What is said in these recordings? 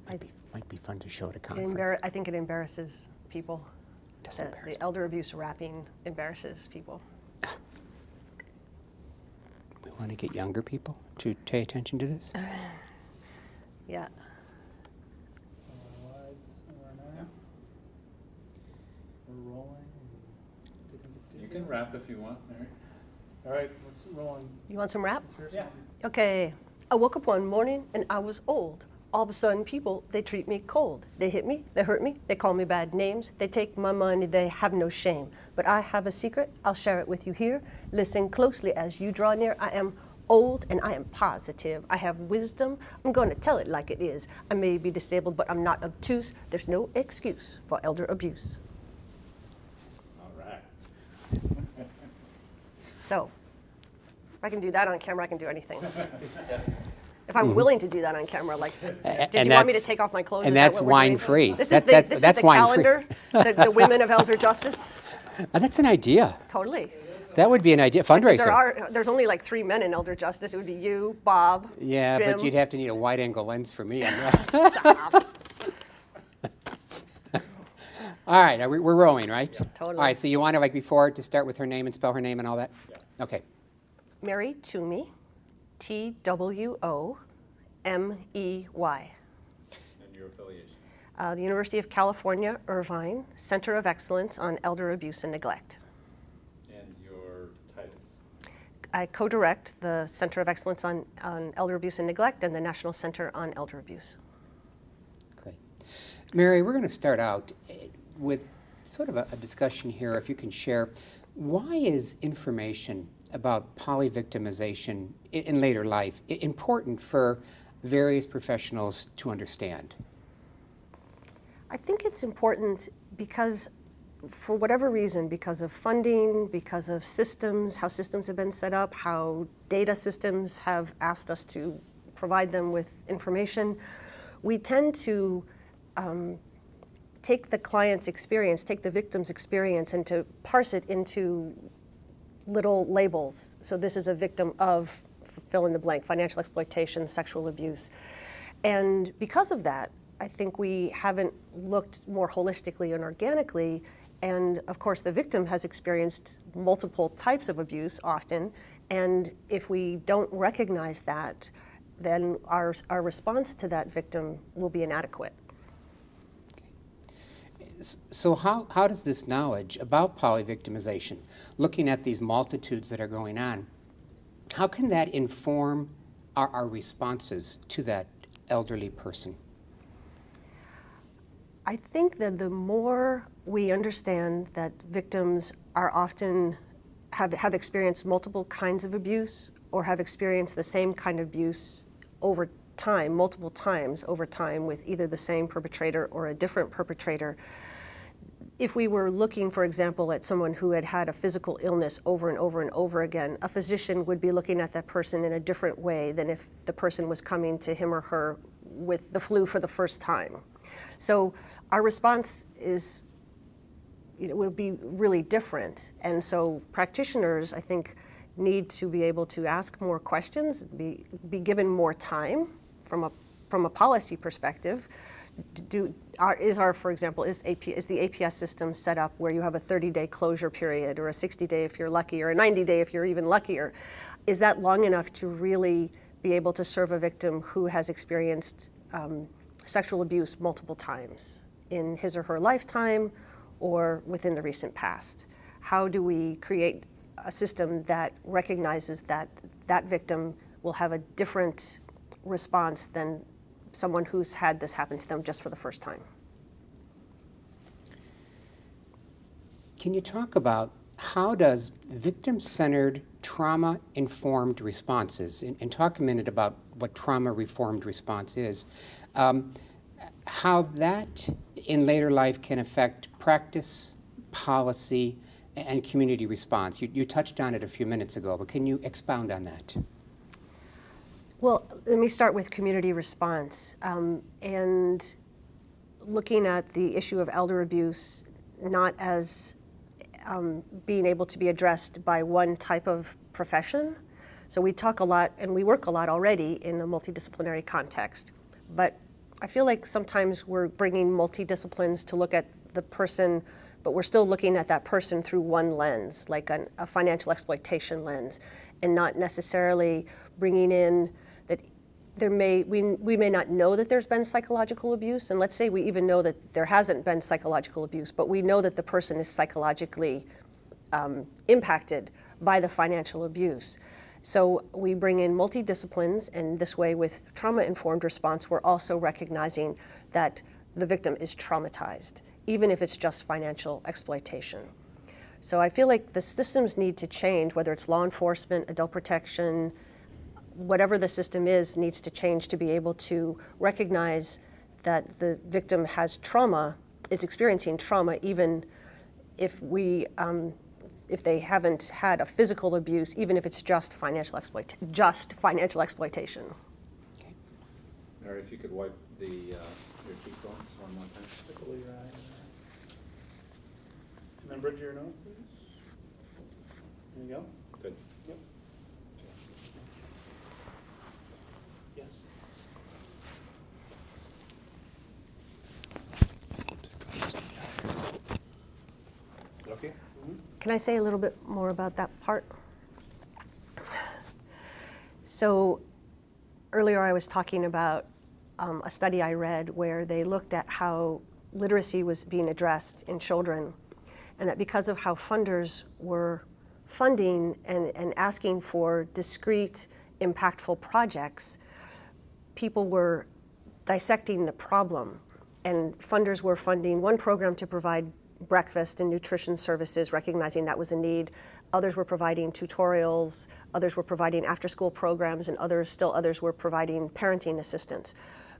Might be fun to show at a conference. I think it embarrasses people. Does embarrass The elder abuse wrapping embarrasses people. We want to get younger people to pay attention to this? Yeah. We're rolling. You can rap if you want, Mary. All right, let's rolling. You want some rap? Yeah. Okay. I woke up one morning and I was old. All of a sudden, people, they treat me cold. They hit me, they hurt me, they call me bad names, they take my money, they have no shame. But I have a secret, I'll share it with you here. Listen closely as you draw near. I am old and I am positive. I have wisdom, I'm going to tell it like it is. I may be disabled, but I'm not obtuse. There's no excuse for elder abuse. All right. So, if I can do that on camera, I can do anything. If I'm willing to do that on camera, like, did you want me to take off my clothes? And Is that that's what we're doing? wine-free. This That- is that's the wine-free. calendar, the Women of Elder Justice. That's an idea. Totally. That would be an idea, fundraiser. There's only like 3 men in Elder Justice. It would be you, Bob, Yeah, Jim. but you'd have to need a wide-angle lens for me on that. Stop. All right, we're rolling, right? Totally. All right, so you want to, like before, to start with her name and spell her name and all that? Yeah. Okay. Mary Twomey, Twomey. And your affiliation. The University of California, Irvine, Center of Excellence on Elder Abuse and Neglect. And your titles. I co-direct the Center of Excellence on Elder Abuse and Neglect and the National Center on Elder Abuse. Great. Mary, we're going to start out with sort of a discussion here, if you can share. Why is information about polyvictimization in later life important for various professionals to understand? I think it's important because, for whatever reason, because of funding, because of systems, how systems have been set up, how data systems have asked us to provide them with information, we tend to take the client's experience, take the victim's experience, and to parse it into little labels. So this is a victim of, fill in the blank, financial exploitation, sexual abuse. And because of that, I think we haven't looked more holistically and organically. And of course, the victim has experienced multiple types of abuse often. And if we don't recognize that, then our response to that victim will be inadequate. So how does this knowledge about polyvictimization, looking at these multitudes that are going on, how can that inform our responses to that elderly person? I think that the more we understand that victims are often have experienced multiple kinds of abuse or have experienced the same kind of abuse over time, multiple times over time with either the same perpetrator or a different perpetrator. If we were looking, for example, at someone who had had a physical illness over and over and over again, a physician would be looking at that person in a different way than if the person was coming to him or her with the flu for the first time. So our response will be really different. And so practitioners, I think, need to be able to ask more questions, be given more time from a policy perspective. For example, is the APS system set up where you have a 30-day closure period or a 60-day if you're lucky or a 90-day if you're even luckier? Is that long enough to really be able to serve a victim who has experienced sexual abuse multiple times in his or her lifetime or within the recent past? How do we create a system that recognizes that that victim will have a different response than someone who's had this happen to them just for the first time? Can you talk about how does victim-centered trauma-informed responses, and talk a minute about what trauma-reformed response is, how that in later life can affect practice, policy, and community response? You touched on it a few minutes ago, but can you expound on that? Well, let me start with community response and looking at the issue of elder abuse not as being able to be addressed by one type of profession. So we talk a lot and we work a lot already in a multidisciplinary context, but I feel like sometimes we're bringing multidisciplines to look at the person, but we're still looking at that person through one lens, like a financial exploitation lens, and not necessarily bringing in that we may not know that there's been psychological abuse, and let's say we even know that there hasn't been psychological abuse, but we know that the person is psychologically impacted by the financial abuse. So we bring in multidisciplines, and this way with trauma-informed response, we're also recognizing that the victim is traumatized, even if it's just financial exploitation. So I feel like the systems need to change, whether it's law enforcement, adult protection, whatever the system is, needs to change to be able to recognize that the victim has trauma, is experiencing trauma, even if if they haven't had a physical abuse, even if it's just financial exploitation. Okay. Mary, if you could wipe your cheekbones one more time. Tickle your eye. And then bridge your nose, please. There you go. Good. Yep. Yes. Okay. Can I say a little bit more about that part? So earlier I was talking about a study I read where they looked at how literacy was being addressed in children, and that because of how funders were funding and asking for discrete, impactful projects, people were dissecting the problem, and funders were funding one program to provide breakfast and nutrition services, recognizing that was a need. Others were providing tutorials, others were providing after-school programs, and others were providing parenting assistance.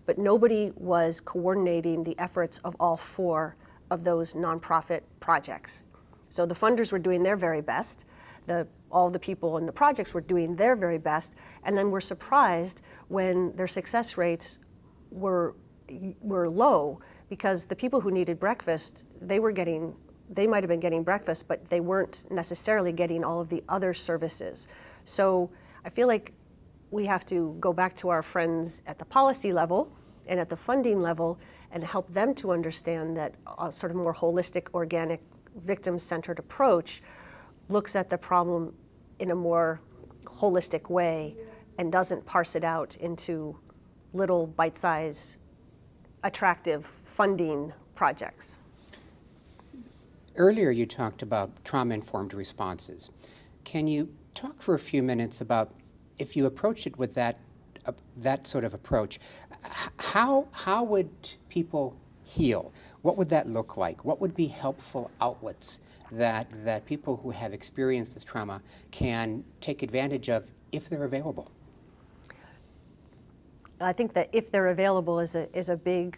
But nobody was coordinating the efforts of all four of those nonprofit projects. So the funders were doing their very best, all the people in the projects were doing their very best, and then were surprised when their success rates were low, because the people who needed breakfast, they might have been getting breakfast, but they weren't necessarily getting all of the other services. So I feel like we have to go back to our friends at the policy level and at the funding level and help them to understand that a sort of more holistic, organic, victim-centered approach looks at the problem in a more holistic way and doesn't parse it out into little bite-sized, attractive funding projects. Earlier you talked about trauma-informed responses. Can you talk for a few minutes about, if you approached it with that sort of approach, how would people heal? What would that look like? What would be helpful outlets that people who have experienced this trauma can take advantage of if they're available? I think that if they're available is a big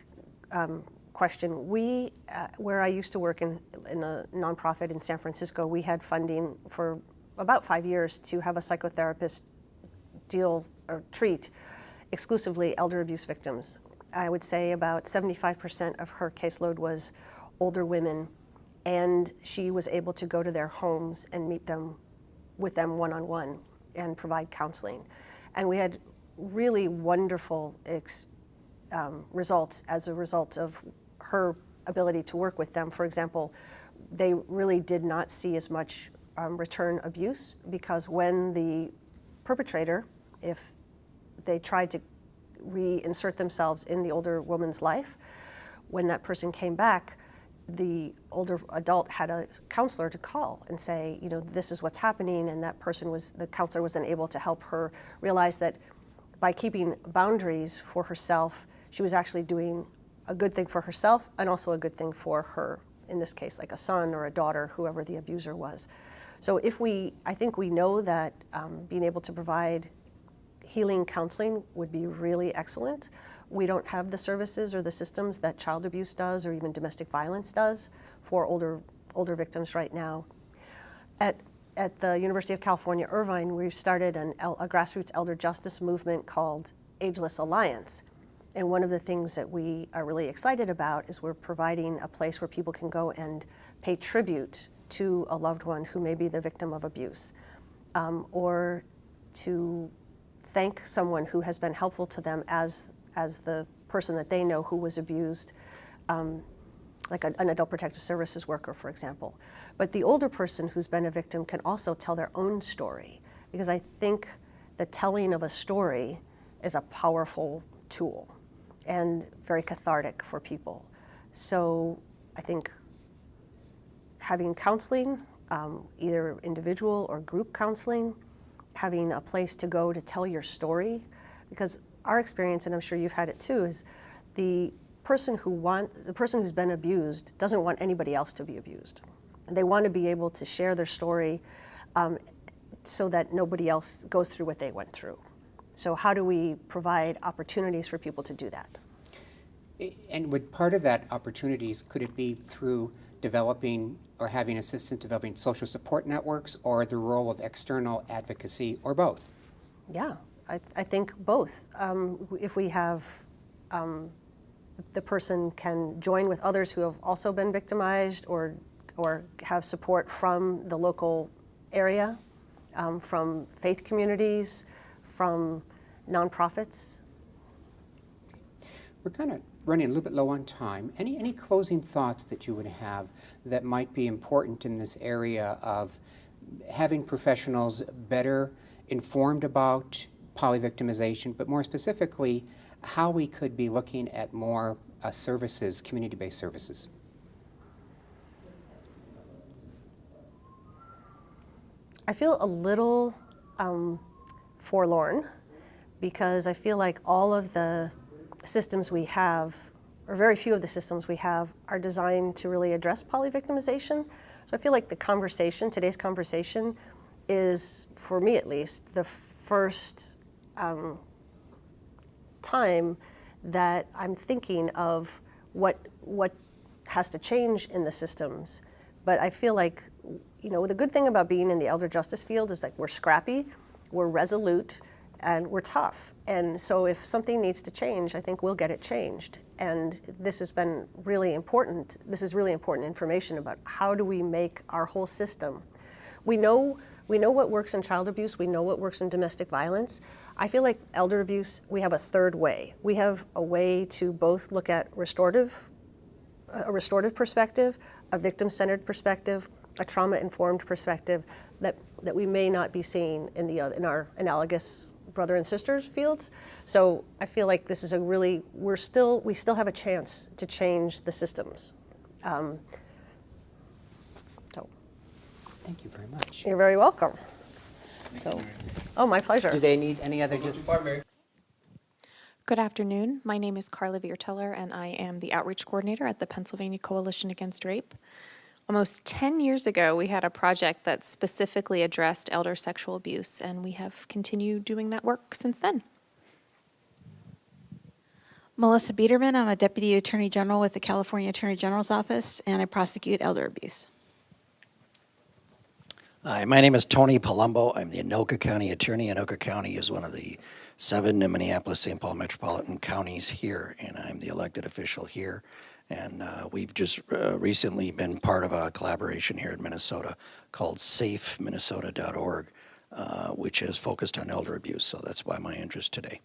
question. We, where I used to work in a nonprofit in San Francisco, we had funding for about 5 years to have a psychotherapist treat exclusively elder abuse victims. I would say about 75% of her caseload was older women, and she was able to go to their homes and meet them with them one-on-one and provide counseling. And we had really wonderful results as a result of her ability to work with them. For example, they really did not see as much return abuse, because when the perpetrator, if they tried to reinsert themselves in the older woman's life, when that person came back, the older adult had a counselor to call and say, this is what's happening, and the counselor was then able to help her realize that by keeping boundaries for herself, she was actually doing a good thing for herself and also a good thing for her, in this case, like a son or a daughter, whoever the abuser was. So I think we know that being able to provide healing counseling would be really excellent. We don't have the services or the systems that child abuse does, or even domestic violence does, for older victims right now. At the University of California, Irvine, we've started a grassroots elder justice movement called Ageless Alliance. And one of the things that we are really excited about is we're providing a place where people can go and pay tribute to a loved one who may be the victim of abuse, or to thank someone who has been helpful to them as the person that they know who was abused, like an adult protective services worker, for example. But the older person who's been a victim can also tell their own story, because I think the telling of a story is a powerful tool and very cathartic for people. So I think having counseling, either individual or group counseling, having a place to go to tell your story, because our experience, and I'm sure you've had it too, is the person who's been abused doesn't want anybody else to be abused. They want to be able to share their story so that nobody else goes through what they went through. So how do we provide opportunities for people to do that? And would part of that opportunities, could it be through developing or having assistance developing social support networks, or the role of external advocacy, or both? Yeah, I think both. If we have, the person can join with others who have also been victimized, or have support from the local area, from faith communities, from nonprofits. We're kind of running a little bit low on time. Any closing thoughts that you would have that might be important in this area of having professionals better informed about polyvictimization, but more specifically, how we could be looking at more services, community-based services? I feel a little forlorn, because I feel like all of the systems we have, or very few of the systems we have, are designed to really address polyvictimization. So I feel like today's conversation is, for me at least, the first time that I'm thinking of what has to change in the systems. But I feel like, the good thing about being in the elder justice field is that we're scrappy, we're resolute, and we're tough. And so if something needs to change, I think we'll get it changed. And this has been really important. This is really important information about how do we make our whole system. We know what works in child abuse, we know what works in domestic violence. I feel like elder abuse, we have a third way. We have a way to both look at a restorative perspective, a victim-centered perspective, a trauma-informed perspective that we may not be seeing in our analogous brother and sisters fields. So I feel like this is we still have a chance to change the systems. So Thank you very much. you're very welcome. So, my pleasure. Do they need any other Good afternoon. My name is Carla Vierteller, and I am the Outreach Coordinator at the Pennsylvania Coalition Against Rape. Almost 10 years ago, we had a project that specifically addressed elder sexual abuse, and we have continued doing that work since then. Melissa Biederman, I'm a Deputy Attorney General with the California Attorney General's Office, and I prosecute elder abuse. Hi, my name is Tony Palumbo. I'm the Anoka County Attorney. Anoka County is one of the 7 Minneapolis-St. Paul metropolitan counties here, and I'm the elected official here. And we've just recently been part of a collaboration here in Minnesota called SafeMinnesota.org, which is focused on elder abuse. So that's why my interest today.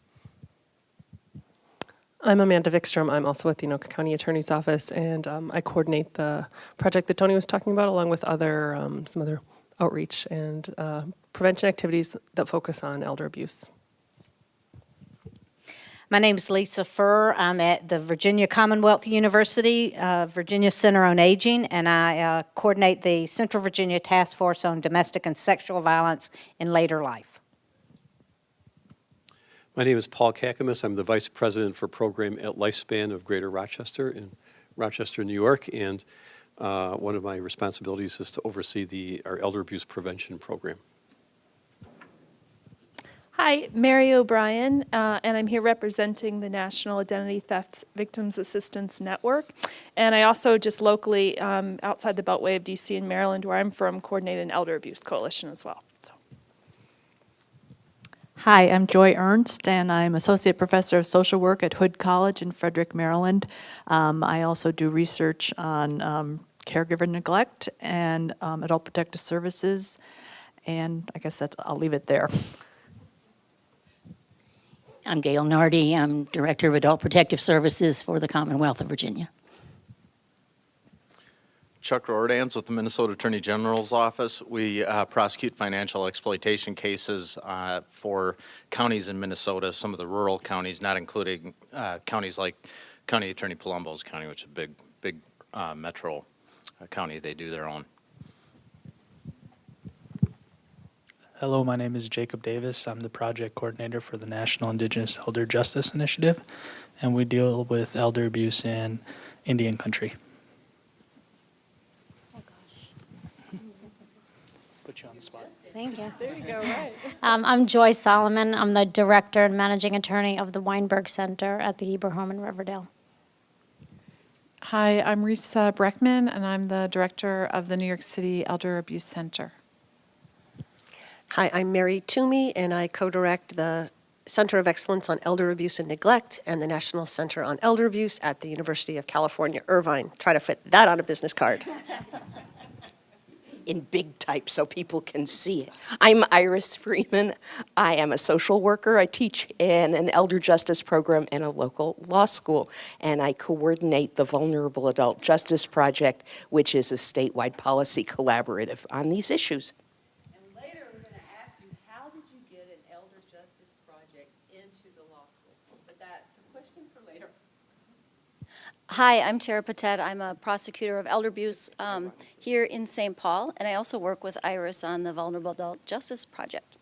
I'm Amanda Vikstrom. I'm also at the Anoka County Attorney's Office, and I coordinate the project that Tony was talking about, along with some other outreach and prevention activities that focus on elder abuse. My name is Lisa Furr. I'm at the Virginia Commonwealth University, Virginia Center on Aging, and I coordinate the Central Virginia Task Force on Domestic and Sexual Violence in Later Life. My name is Paul Kakamas. I'm the Vice President for Program at Lifespan of Greater Rochester in Rochester, New York, and one of my responsibilities is to oversee our elder abuse prevention program. Hi, Mary O'Brien, and I'm here representing the National Identity Theft Victims Assistance Network. And I also just locally, outside the Beltway of DC and Maryland, where I'm from, coordinate an elder abuse coalition as well. So. Hi, I'm Joy Ernst, and I'm Associate Professor of Social Work at Hood College in Frederick, Maryland. I also do research on caregiver neglect and adult protective services, and I guess I'll leave it there. I'm Gail Nardi. I'm Director of Adult Protective Services for the Commonwealth of Virginia. Chuck Rordans with the Minnesota Attorney General's Office. We prosecute financial exploitation cases for counties in Minnesota, some of the rural counties, not including counties like County Attorney Palumbo's county, which is a big metro county. They do their own. Hello, my name is Jacob Davis. I'm the project coordinator for the National Indigenous Elder Justice Initiative, and we deal with elder abuse in Indian country. Put you on the spot. Thank you. There you go, right. I'm Joyce Solomon. I'm the director and managing attorney of the Weinberg Center at the Heber Home in Riverdale. Hi, I'm Risa Breckman, and I'm the director of the New York City Elder Abuse Center. Hi, I'm Mary Toomey, and I co-direct the Center of Excellence on Elder Abuse and Neglect and the National Center on Elder Abuse at the University of California, Irvine. Try to fit that on a business card. In big type so people can see it. I'm Iris Freeman. I am a social worker. I teach in an elder justice program in a local law school, and I coordinate the Vulnerable Adult Justice Project, which is a statewide policy collaborative on these issues. And later we're going to ask you, how did you get an elder justice project into the law school? But that's a question for later. Hi, I'm Tara Patet. I'm a prosecutor of elder abuse here in St. Paul, and I also work with Iris on the Vulnerable Adult Justice Project.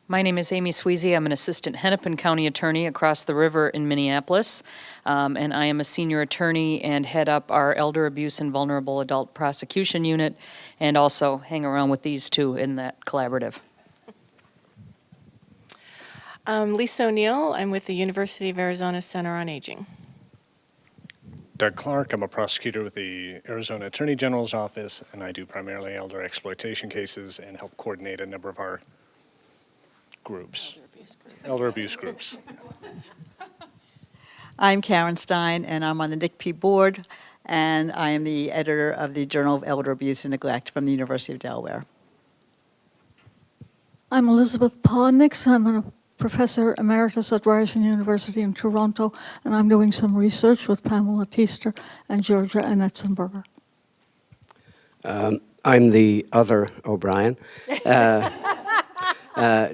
My name is Amy Sweezy. I'm an assistant Hennepin County attorney across the river in Minneapolis, and I am a senior attorney and head up our elder abuse and vulnerable adult prosecution unit, and also hang around with these two in that collaborative. Lisa O'Neill. I'm with the University of Arizona Center on Aging. Doug Clark. I'm a prosecutor with the Arizona Attorney General's Office, and I do primarily elder exploitation cases and help coordinate a number of our groups, elder abuse groups. I'm Karen Stein, and I'm on the NICP board, and I am the editor of the Journal of Elder Abuse and Neglect from the University of Delaware. I'm Elizabeth Podnix. I'm a professor emeritus at Ryerson University in Toronto, and I'm doing some research with Pamela Teester and Georgia Annetzenberger. I'm the other O'Brien.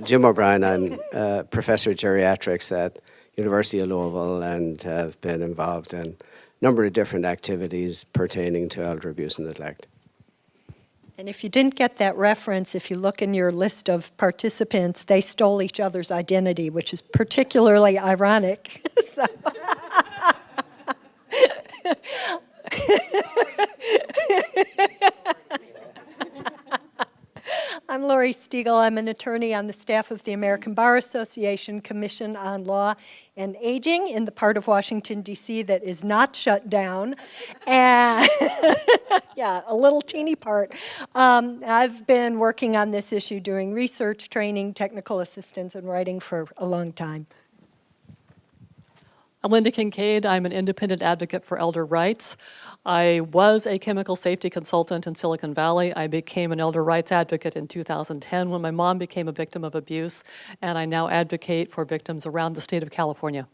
Jim O'Brien. I'm professor of geriatrics at University of Louisville and have been involved in a number of different activities pertaining to elder abuse and neglect. And if you didn't get that reference, if you look in your list of participants, they stole each other's identity, which is particularly ironic. So. I'm Lori Stiegel. I'm an attorney on the staff of the American Bar Association Commission on Law and Aging in the part of Washington, D.C. that is not shut down. And yeah, a little teeny part. I've been working on this issue, doing research, training, technical assistance, and writing for a long time. I'm Linda Kincaid. I'm an independent advocate for elder rights. I was a chemical safety consultant in Silicon Valley. I became an elder rights advocate in 2010 when my mom became a victim of abuse, and I now advocate for victims around the state of California.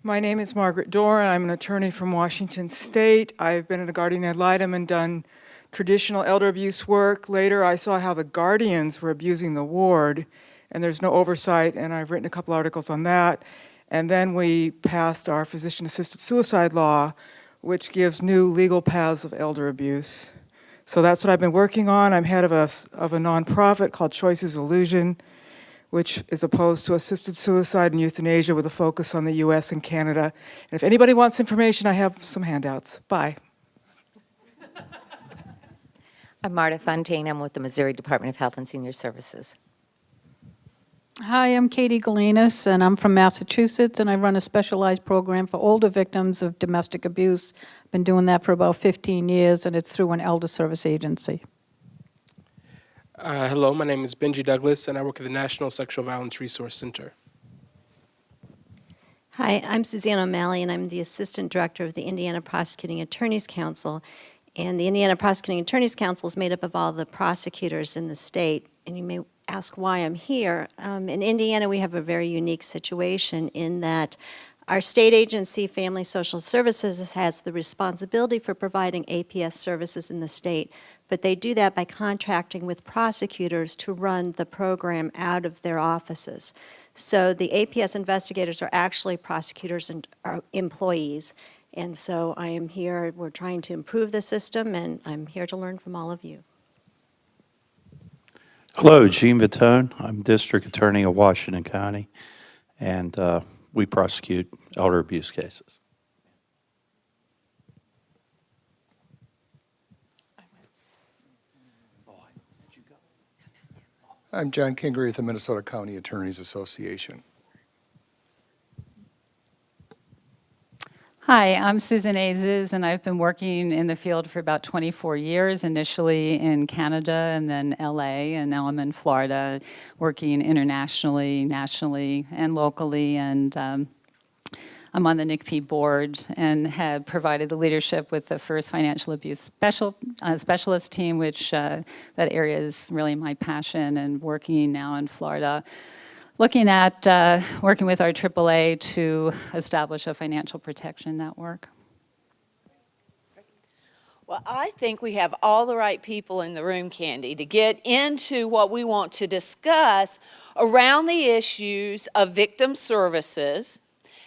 My name is Margaret Dorr, and I'm an attorney from Washington State. I've been a guardian ad litem and done traditional elder abuse work. Later, I saw how the guardians were abusing the ward, and there's no oversight, and I've written a couple articles on that. And then we passed our physician-assisted suicide law, which gives new legal paths of elder abuse. So that's what I've been working on. I'm head of a nonprofit called Choices Illusion, which is opposed to assisted suicide and euthanasia with a focus on the US and Canada. And if anybody wants information, I have some handouts. Bye. I'm Marta Fontaine. I'm with the Missouri Department of Health and Senior Services. Hi, I'm Katie Galinas, and I'm from Massachusetts, and I run a specialized program for older victims of domestic abuse. Been doing that for about 15 years, and it's through an elder service agency. Hello, my name is Benji Douglas, and I work at the National Sexual Violence Resource Center. Hi, I'm Suzanne O'Malley, and I'm the Assistant Director of the Indiana Prosecuting Attorneys Council. And the Indiana Prosecuting Attorneys Council is made up of all the prosecutors in the state. And you may ask why I'm here. In Indiana, we have a very unique situation in that our state agency, Family Social Services, has the responsibility for providing APS services in the state, but they do that by contracting with prosecutors to run the program out of their offices. So the APS investigators are actually prosecutors and employees. And so I am here, we're trying to improve the system, and I'm here to learn from all of you. Hello, Gene Vitone. I'm District Attorney of Washington County, and we prosecute elder abuse cases. I'm John Kingery with the Minnesota County Attorneys Association. Hi, I'm Susan Azes, and I've been working in the field for about 24 years, initially in Canada and then LA, and now I'm in Florida, working internationally, nationally, and locally, and I'm on the NICP board and have provided the leadership with the first financial abuse specialist team, which that area is really my passion, and working now in Florida, looking at working with our AAA to establish a financial protection network. Well, I think we have all the right people in the room, Candy, to get into what we want to discuss around the issues of victim services,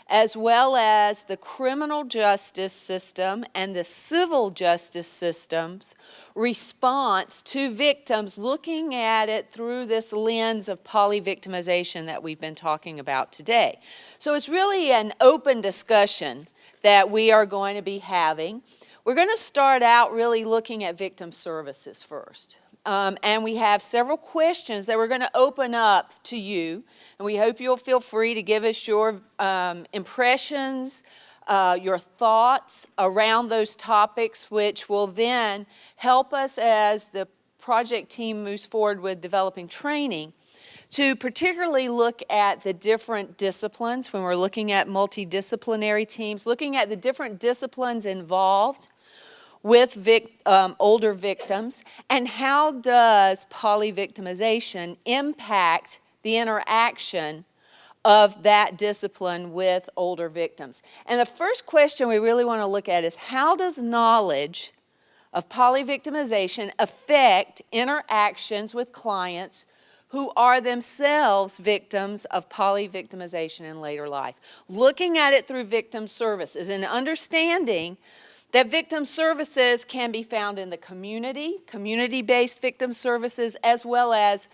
as well as the criminal justice system and the civil justice system's response to victims, looking at it through this lens of polyvictimization that we've been talking about today. So it's really an open discussion that we are going to be having. We're going to start out really looking at victim services first. And we have several questions that we're going to open up to you. And we hope you'll feel free to give us your impressions, your thoughts around those topics, which will then help us as the project team moves forward with developing training to particularly look at the different disciplines when we're looking at multidisciplinary teams, looking at the different disciplines involved with older victims, and how does polyvictimization impact the interaction of that discipline with older victims. And the first question we really want to look at is, how does knowledge of polyvictimization affect interactions with clients who are themselves victims of polyvictimization in later life? Looking at it through victim services and understanding that victim services can be found in the community-based victim services, as well as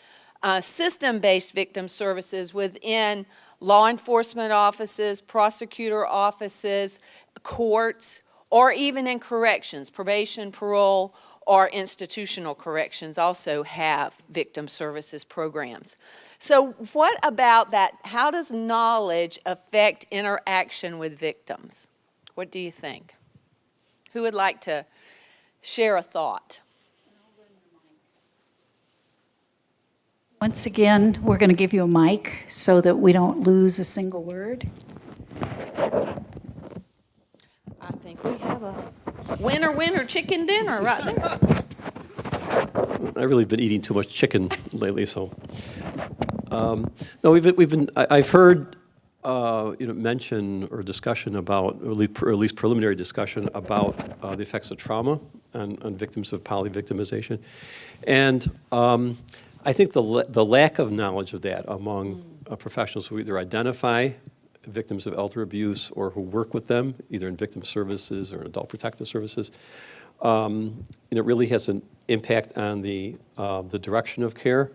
system-based victim services within law enforcement offices, prosecutor offices, courts, or even in corrections. Probation, parole, or institutional corrections also have victim services programs. So what about that? How does knowledge affect interaction with victims? What do you think? Who would like to share a thought? Once again, we're going to give you a mic so that we don't lose a single word. I think we have a winner chicken dinner right there. I've really been eating too much chicken lately, so. No, I've heard mention or discussion about, or at least preliminary discussion about the effects of trauma on victims of polyvictimization. And I think the lack of knowledge of that among professionals who either identify victims of elder abuse or who work with them, either in victim services or adult protective services, it really has an impact on the direction of care.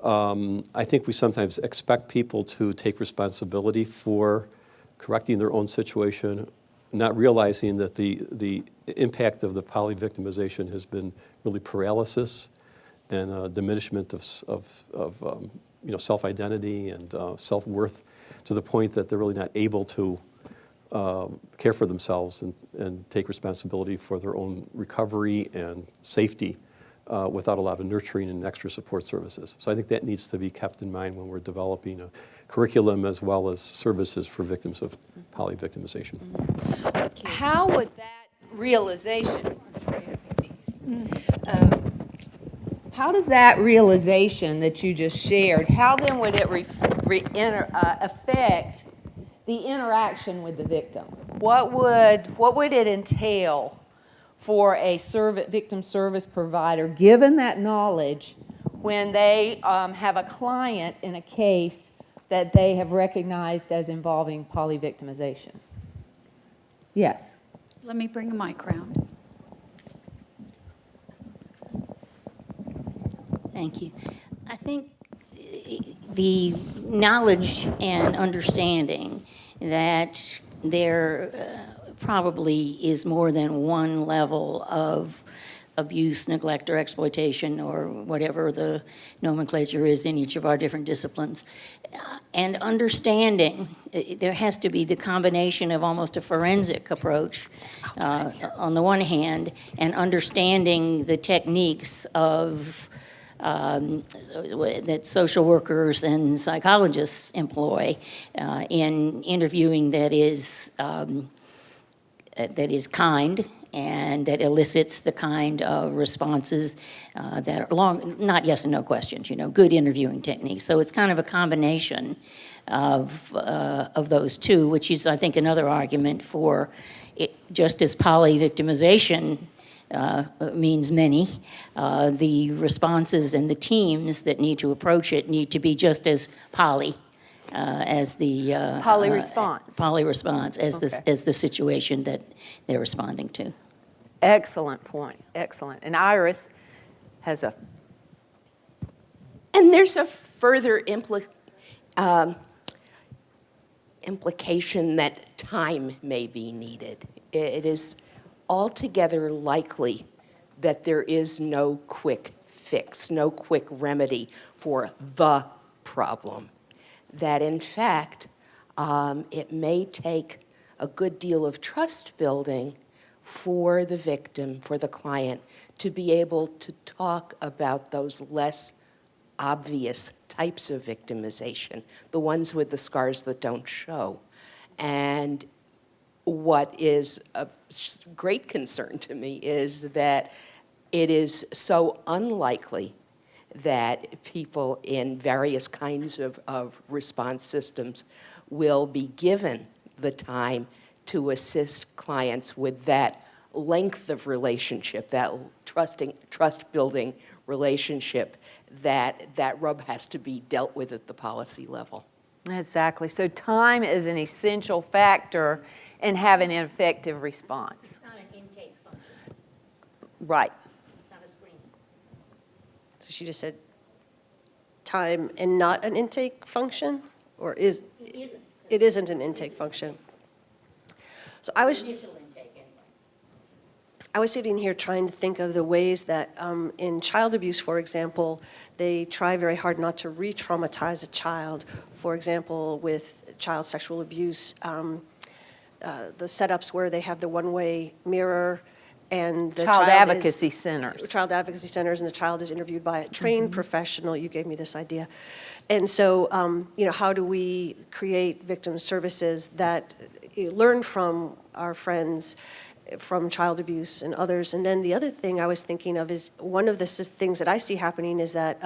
I think we sometimes expect people to take responsibility for correcting their own situation, not realizing that the impact of the polyvictimization has been really paralysis and diminishment of self-identity and self-worth, to the point that they're really not able to care for themselves and take responsibility for their own recovery and safety without a lot of nurturing and extra support services. So I think that needs to be kept in mind when we're developing a curriculum as well as services for victims of polyvictimization. How how does that realization that you just shared, how then would it affect the interaction with the victim? What would it entail for a victim service provider, given that knowledge, when they have a client in a case that they have recognized as involving polyvictimization? Yes. Let me bring a mic around. Thank you. I think the knowledge and understanding that there probably is more than one level of abuse, neglect, or exploitation, or whatever the nomenclature is in each of our different disciplines. And understanding, there has to be the combination of almost a forensic approach on the one hand, and understanding the techniques of that social workers and psychologists employ in interviewing that is kind and that elicits the kind of responses that are not yes and no questions, good interviewing techniques. So it's kind of a combination of those two, which is, I think, another argument for it, just as polyvictimization means many, the responses and the teams that need to approach it need to be just as poly as the poly-response as the situation that they're responding to. Excellent point, excellent. And Iris has a... And there's a further implication that time may be needed. It is altogether likely that there is no quick fix, no quick remedy for the problem. That in fact, it may take a good deal of trust building for the victim, for the client, to be able to talk about those less obvious types of victimization, the ones with the scars that don't show. And what is a great concern to me is that it is so unlikely that people in various kinds of response systems will be given the time to assist clients with that length of relationship, that trust-building relationship, that rub has to be dealt with at the policy level. Exactly. So time is an essential factor in having an effective response. It's not an intake function. Right. It's not a screen. So she just said time and not an intake function? Or is It isn't. it isn't an intake function? So I was Initial intake, anyway. I was sitting here trying to think of the ways that in child abuse, for example, they try very hard not to re-traumatize a child. For example, with child sexual abuse, the setups where they have the one-way mirror and the Child child advocacy is, centers. Child advocacy centers, and the child is interviewed by a trained professional. You gave me this idea. And so, how do we create victim services that learn from our friends from child abuse and others? And then the other thing I was thinking of is one of the things that I see happening is that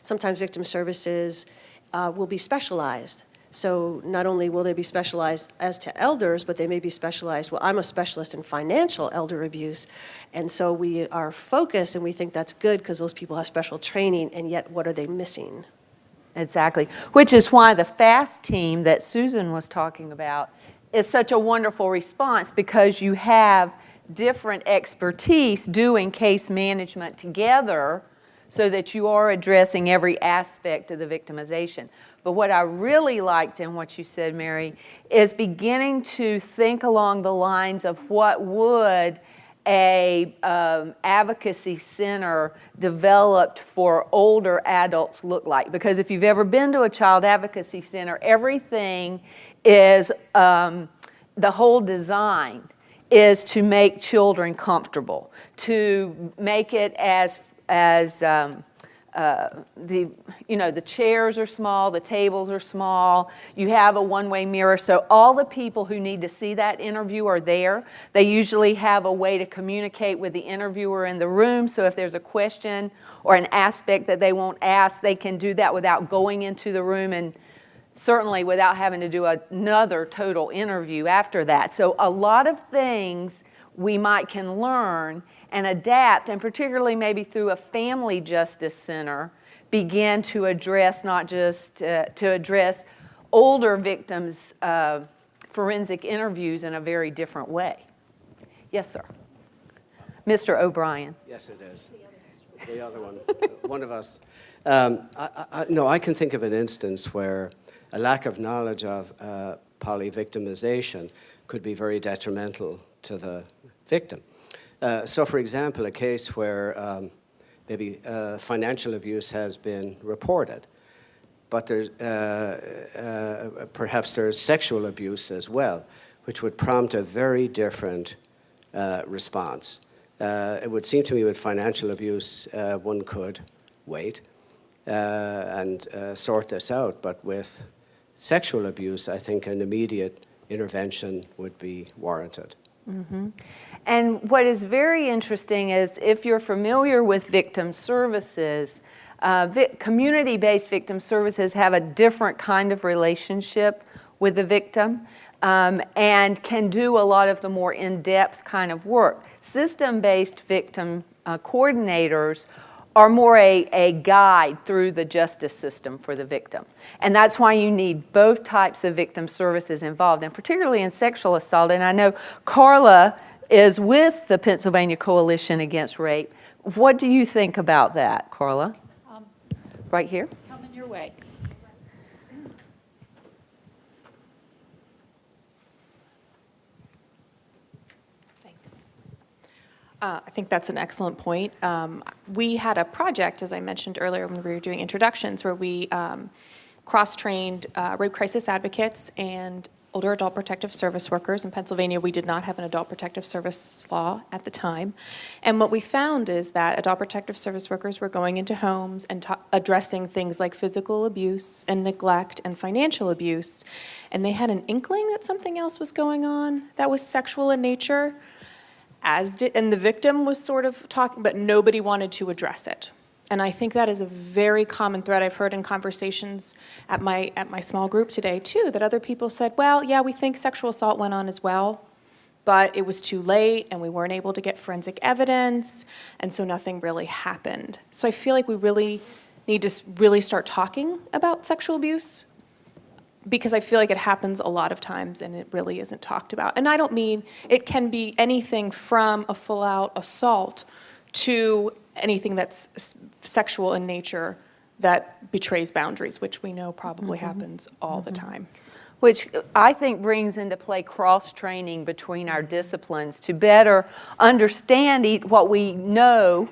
sometimes victim services will be specialized. So not only will they be specialized as to elders, but they may be specialized, well, I'm a specialist in financial elder abuse. And so we are focused and we think that's good because those people have special training, and yet what are they missing? Exactly. Which is why the FAST team that Susan was talking about is such a wonderful response, because you have different expertise doing case management together so that you are addressing every aspect of the victimization. But what I really liked in what you said, Mary, is beginning to think along the lines of what would a advocacy center developed for older adults look like. Because if you've ever been to a child advocacy center, everything is, the whole design is to make children comfortable, to make it as the chairs are small, the tables are small, you have a one-way mirror, so all the people who need to see that interview are there. They usually have a way to communicate with the interviewer in the room, so if there's a question or an aspect that they won't ask, they can do that without going into the room and certainly without having to do another total interview after that. So a lot of things we can learn and adapt, and particularly maybe through a family justice center, begin to address not just to address older victims' forensic interviews in a very different way. Yes, sir. Mr. O'Brien. Yes, it is. The other one, one of us. No, I can think of an instance where a lack of knowledge of polyvictimization could be very detrimental to the victim. So, for example, a case where maybe financial abuse has been reported, but there's, perhaps there's sexual abuse as well, which would prompt a very different response. It would seem to me with financial abuse, one could wait and sort this out, but with sexual abuse, I think an immediate intervention would be warranted. Mm-hmm. And what is very interesting is if you're familiar with victim services, community-based victim services have a different kind of relationship with the victim and can do a lot of the more in-depth kind of work. System-based victim coordinators are more a guide through the justice system for the victim. And that's why you need both types of victim services involved, and particularly in sexual assault. And I know Carla is with the Pennsylvania Coalition Against Rape. What do you think about that, Carla? Right here? Coming your way. I think that's an excellent point. We had a project, as I mentioned earlier when we were doing introductions, where we cross-trained rape crisis advocates and older adult protective service workers. In Pennsylvania, we did not have an adult protective service law at the time. And what we found is that adult protective service workers were going into homes and addressing things like physical abuse and neglect and financial abuse. And they had an inkling that something else was going on that was sexual in nature. And the victim was sort of talking, but nobody wanted to address it. And I think that is a very common thread I've heard in conversations at my small group today too, that other people said, well, yeah, we think sexual assault went on as well, but it was too late and we weren't able to get forensic evidence, and so nothing really happened. So I feel like we really need to really start talking about sexual abuse, because I feel like it happens a lot of times and it really isn't talked about. And I don't mean, it can be anything from a full-out assault to anything that's sexual in nature that betrays boundaries, which we know probably happens all the time. Which I think brings into play cross-training between our disciplines to better understand what we know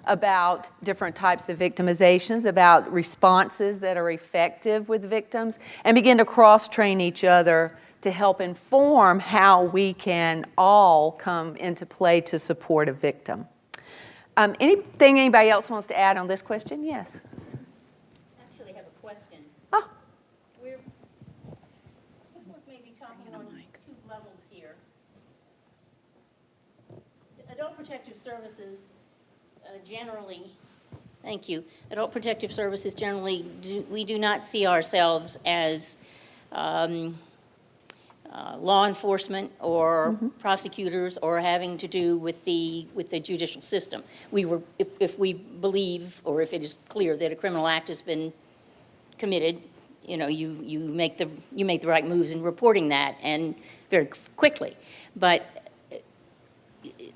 about different types of victimizations, about responses that are effective with victims, and begin to cross-train each other to help inform how we can all come into play to support a victim. Anything anybody else wants to add on this question? Yes. Actually, I have a question. Oh. We're maybe talking on two levels here. Adult Protective Services generally, thank you. Adult Protective Services generally, we do not see ourselves as law enforcement or prosecutors or having to do with the judicial system. If we believe, or if it is clear that a criminal act has been committed, you make the right moves in reporting that, and very quickly. But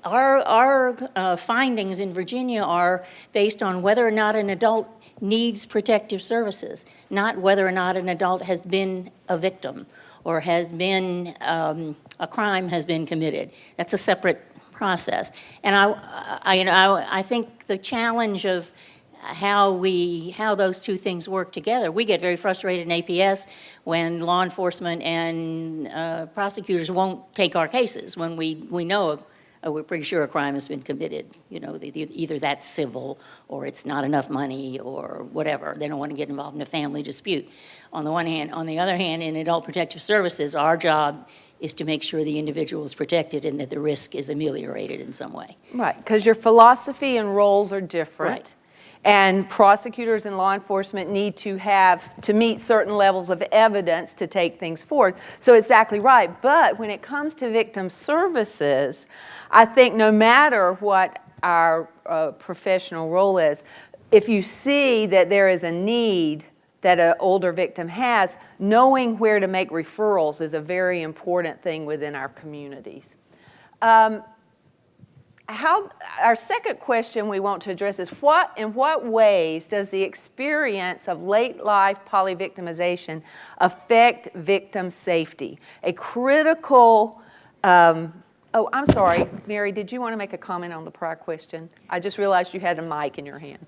our findings in Virginia are based on whether or not an adult needs protective services, not whether or not an adult has been a victim or has been, a crime has been committed. That's a separate process. And I think the challenge of how those two things work together, we get very frustrated in APS when law enforcement and prosecutors won't take our cases when we know we're pretty sure a crime has been committed. You know, either that's civil, or it's not enough money, or whatever. They don't want to get involved in a family dispute, on the one hand. On the other hand, in adult protective services, our job is to make sure the individual is protected and that the risk is ameliorated in some way. Right, because your philosophy and roles are different. Right. And prosecutors and law enforcement need to meet certain levels of evidence to take things forward. So exactly right. But when it comes to victim services, I think no matter what our professional role is, if you see that there is a need that an older victim has, knowing where to make referrals is a very important thing within our communities. Our second question we want to address is in what ways does the experience of late life polyvictimization affect victim safety? A critical, oh, I'm sorry, Mary, did you want to make a comment on the prior question? I just realized you had a mic in your hand.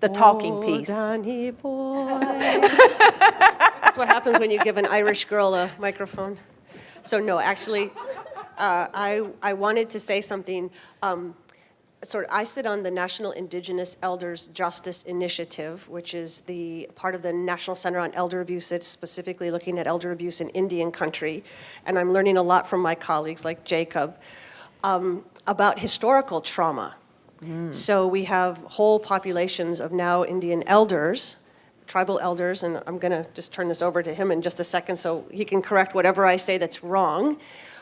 The talking piece. Danny boy. That's what happens when you give an Irish girl a microphone. So no, actually, I wanted to say something. I sit on the National Indigenous Elders Justice Initiative, which is the part of the National Center on Elder Abuse that's specifically looking at elder abuse in Indian country. And I'm learning a lot from my colleagues like Jacob about historical trauma. So we have whole populations of now Indian elders, tribal elders, and I'm going to just turn this over to him in just a second so he can correct whatever I say that's wrong,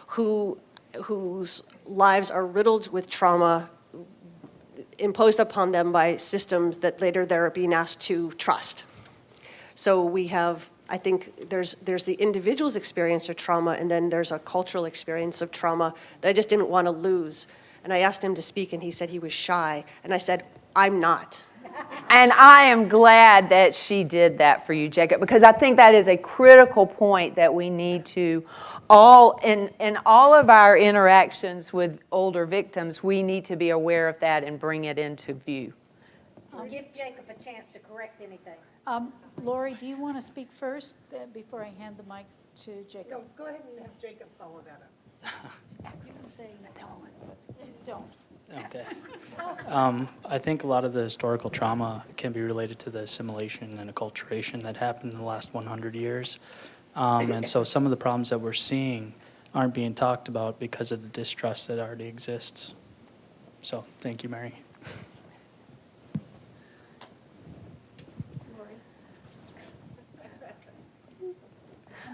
whose lives are riddled with trauma imposed upon them by systems that later they're being asked to trust. So we have, I think there's the individual's experience of trauma, and then there's a cultural experience of trauma that I just didn't want to lose. And I asked him to speak, and he said he was shy. And I said, I'm not. And I am glad that she did that for you, Jacob, because I think that is a critical point that we need to in all of our interactions with older victims, we need to be aware of that and bring it into view. Give Jacob a chance to correct anything. Lori, do you want to speak first before I hand the mic to Jacob? No, go ahead and have Jacob follow that up. You can say don't. Okay. I think a lot of the historical trauma can be related to the assimilation and acculturation that happened in the last 100 years. And so some of the problems that we're seeing aren't being talked about because of the distrust that already exists. So thank you, Mary.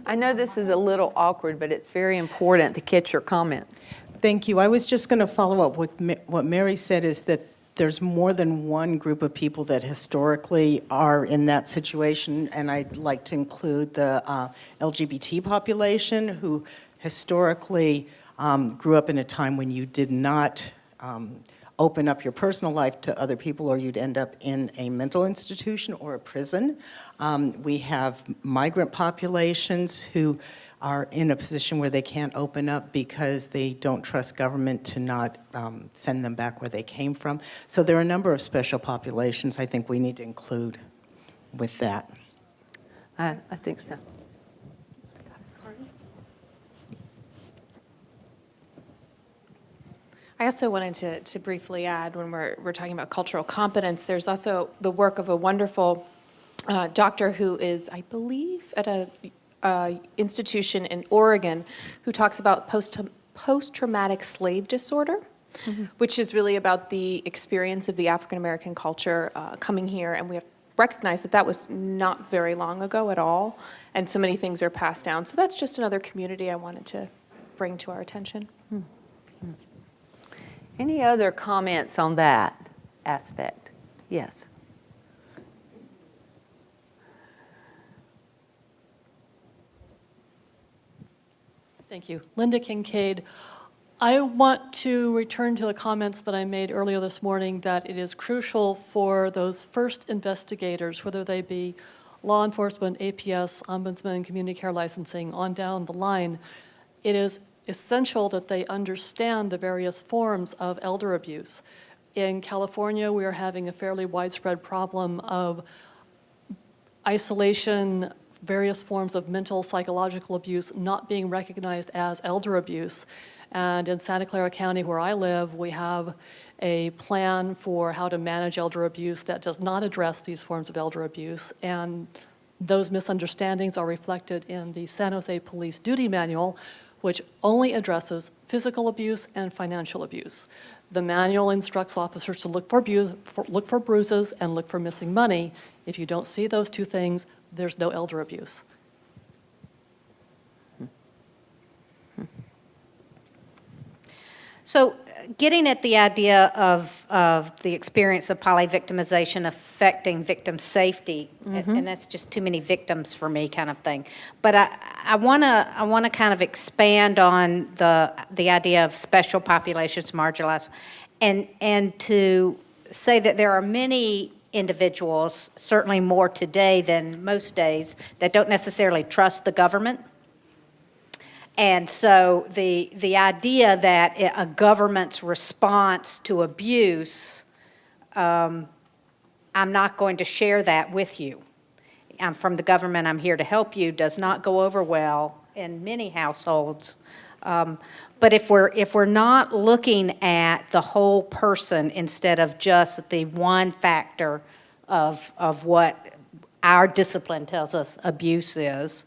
I know this is a little awkward, but it's very important to catch your comments. Thank you. I was just going to follow up with what Mary said, is that there's more than one group of people that historically are in that situation, and I'd like to include the LGBT population, who historically grew up in a time when you did not open up your personal life to other people, or you'd end up in a mental institution or a prison. We have migrant populations who are in a position where they can't open up because they don't trust government to not send them back where they came from. So there are a number of special populations I think we need to include with that. I think so. I also wanted to briefly add, when we're talking about cultural competence, there's also the work of a wonderful doctor who is, I believe, at a institution in Oregon, who talks about post-traumatic slave disorder, which is really about the experience of the African-American culture coming here, and we have recognized that that was not very long ago at all, and so many things are passed down. So that's just another community I wanted to bring to our attention. Any other comments on that aspect? Yes. Thank you. Linda Kincaid. I want to return to the comments that I made earlier this morning, that it is crucial for those first investigators, whether they be law enforcement, APS, ombudsman, community care licensing, on down the line, it is essential that they understand the various forms of elder abuse. In California, we are having a fairly widespread problem of isolation various forms of mental, psychological abuse not being recognized as elder abuse. And in Santa Clara County, where I live, we have a plan for how to manage elder abuse that does not address these forms of elder abuse. And those misunderstandings are reflected in the San Jose Police Duty Manual, which only addresses physical abuse and financial abuse. The manual instructs officers to look for bruises and look for missing money. If you don't see those two things, there's no elder abuse. So getting at the idea of the experience of polyvictimization affecting victim safety, and that's just too many victims for me kind of thing. But I wanna kind of expand on the idea of special populations, marginalized, and to say that there are many individuals, certainly more today than most days, that don't necessarily trust the government. And so the idea that a government's response to abuse, I'm not going to share that with you. I'm from the government, I'm here to help you, does not go over well in many households. But if we're not looking at the whole person instead of just the one factor of what our discipline tells us abuse is,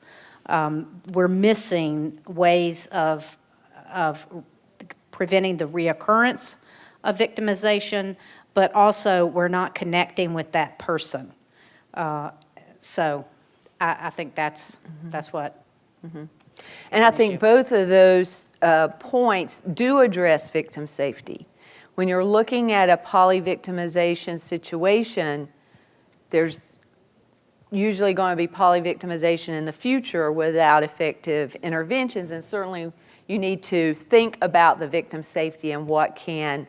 we're missing ways of preventing the reoccurrence of victimization, but also we're not connecting with that person. So I think that's what. And I think both of those points do address victim safety. When you're looking at a polyvictimization situation, there's usually going to be polyvictimization in the future without effective interventions, and certainly you need to think about the victim safety and what can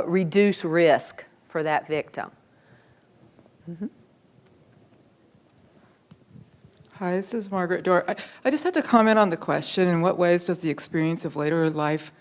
reduce risk for that victim. Hi, this is Margaret Dorr. I just have to comment on the question, in what ways does the experience of later life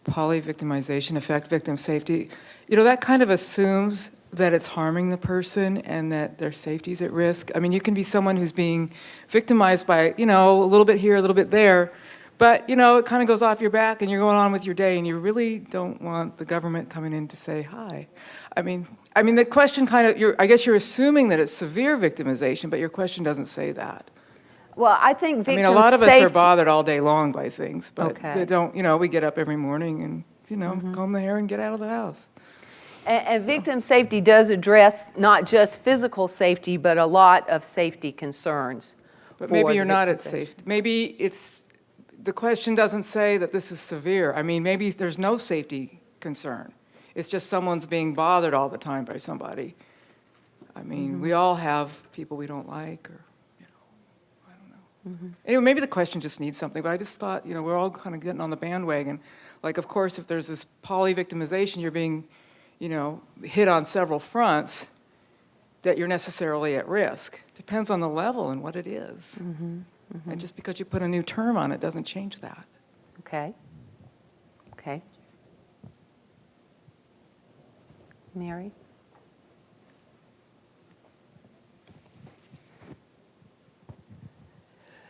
polyvictimization affect victim safety? You know, that kind of assumes that it's harming the person and that their safety is at risk. I mean, you can be someone who's being victimized by, you know, a little bit here, a little bit there, but, you know, it kind of goes off your back and you're going on with your day and you really don't want the government coming in to say hi. I mean, the question kind of, I guess you're assuming that it's severe victimization, but your question doesn't say that. Well, I think victim safety... I mean, a lot of us are bothered all day long by things, but they don't, you know, we get up every morning and, you know, comb the hair and get out of the house. And victim safety does address not just physical safety, but a lot of safety concerns. But maybe you're not at safety. Maybe it's, the question doesn't say that this is severe. I mean, maybe there's no safety concern. It's just someone's being bothered all the time by somebody. I mean, we all have people we don't like, or, you know, I don't know. Anyway, maybe the question just needs something, but I just thought, you know, we're all kind of getting on the bandwagon. Like, of course, if there's this polyvictimization, you're being, you know, hit on several fronts, that you're necessarily at risk. Depends on the level and what it is. And just because you put a new term on it doesn't change that. Okay. Okay. Mary?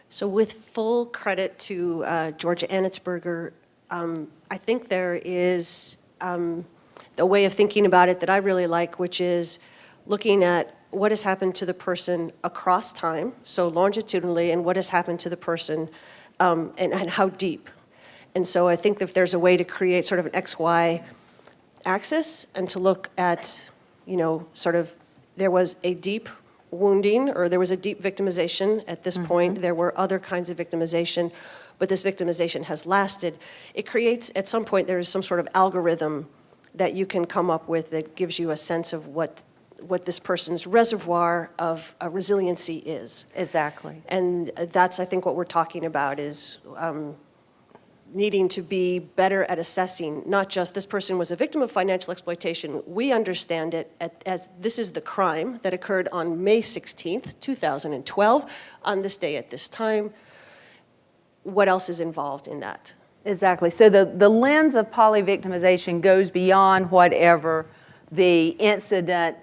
So with full credit to Georgia Annitzberger, I think there is a way of thinking about it that I really like, which is looking at what has happened to the person across time, so longitudinally, and what has happened to the person and how deep. And so I think if there's a way to create sort of an XY axis and to look at, you know, sort of there was a deep wounding or there was a deep victimization at this point, there were other kinds of victimization, but this victimization has lasted. It creates, at some point, there is some sort of algorithm that you can come up with that gives you a sense of what this person's reservoir of resiliency is. Exactly. And that's, I think, what we're talking about is needing to be better at assessing, not just this person was a victim of financial exploitation. We understand it as this is the crime that occurred on May 16th, 2012, on this day at this time. What else is involved in that? Exactly. So the lens of polyvictimization goes beyond whatever the incident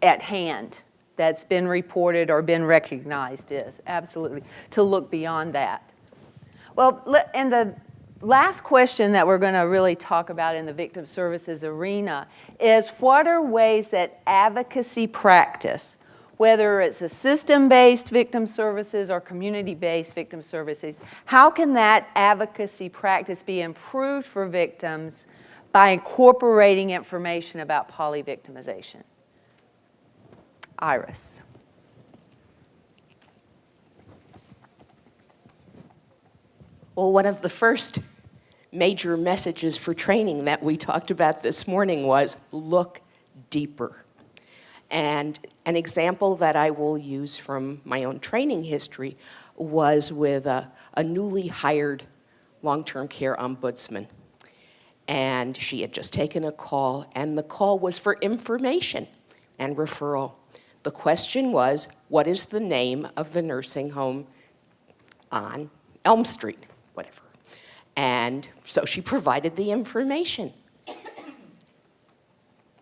at hand that's been reported or been recognized is, absolutely, to look beyond that. Well, and the last question that we're going to really talk about in the victim services arena is what are ways that advocacy practice, whether it's a system-based victim services or community-based victim services, how can that advocacy practice be improved for victims by incorporating information about polyvictimization? Iris. Well, one of the first major messages for training that we talked about this morning was look deeper. And an example that I will use from my own training history was with a newly hired long-term care ombudsman. And she had just taken a call, and the call was for information and referral. The question was, what is the name of the nursing home on Elm Street, whatever. And so she provided the information.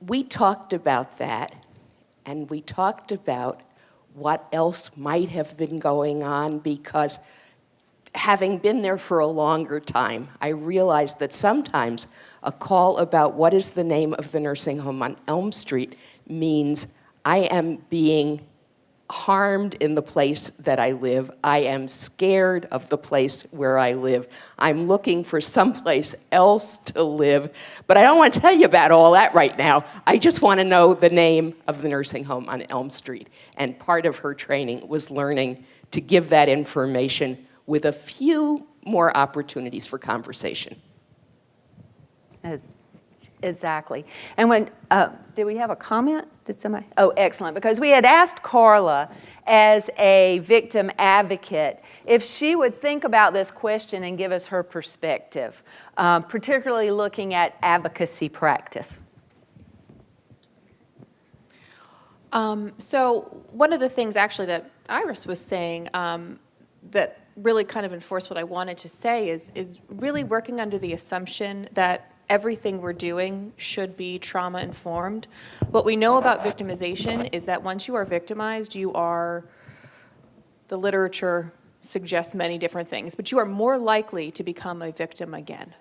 We talked about that, and we talked about what else might have been going on, because having been there for a longer time, I realized that sometimes a call about what is the name of the nursing home on Elm Street means I am being harmed in the place that I live. I am scared of the place where I live. I'm looking for someplace else to live. But I don't want to tell you about all that right now. I just want to know the name of the nursing home on Elm Street. And part of her training was learning to give that information with a few more opportunities for conversation. Exactly. And when, did we have a comment? Did somebody? Oh, excellent. Because we had asked Carla, as a victim advocate, if she would think about this question and give us her perspective, particularly looking at advocacy practice. So one of the things actually that Iris was saying that really kind of enforced what I wanted to say is really working under the assumption that everything we're doing should be trauma informed. What we know about victimization is that once you are victimized, you are, the literature suggests many different things, but you are more likely to become a victim again.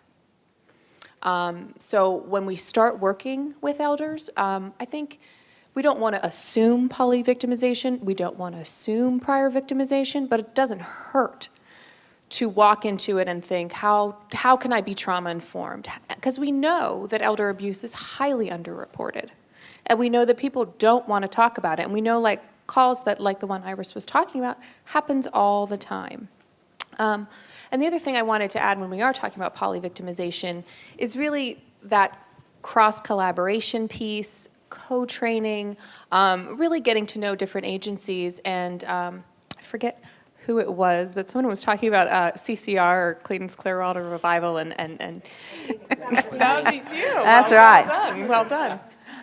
So when we start working with elders, I think we don't want to assume polyvictimization. We don't want to assume prior victimization, but it doesn't hurt to walk into it and think, how can I be trauma informed? Because we know that elder abuse is highly underreported. And we know that people don't want to talk about it. And we know like calls that, like the one Iris was talking about, happens all the time. And the other thing I wanted to add when we are talking about polyvictimization is really that cross-collaboration piece, co-training, really getting to know different agencies. And I forget who it was, but someone was talking about CCR, or Clayton's Clearwater Revival, and that was you. That's right. Well done, well done.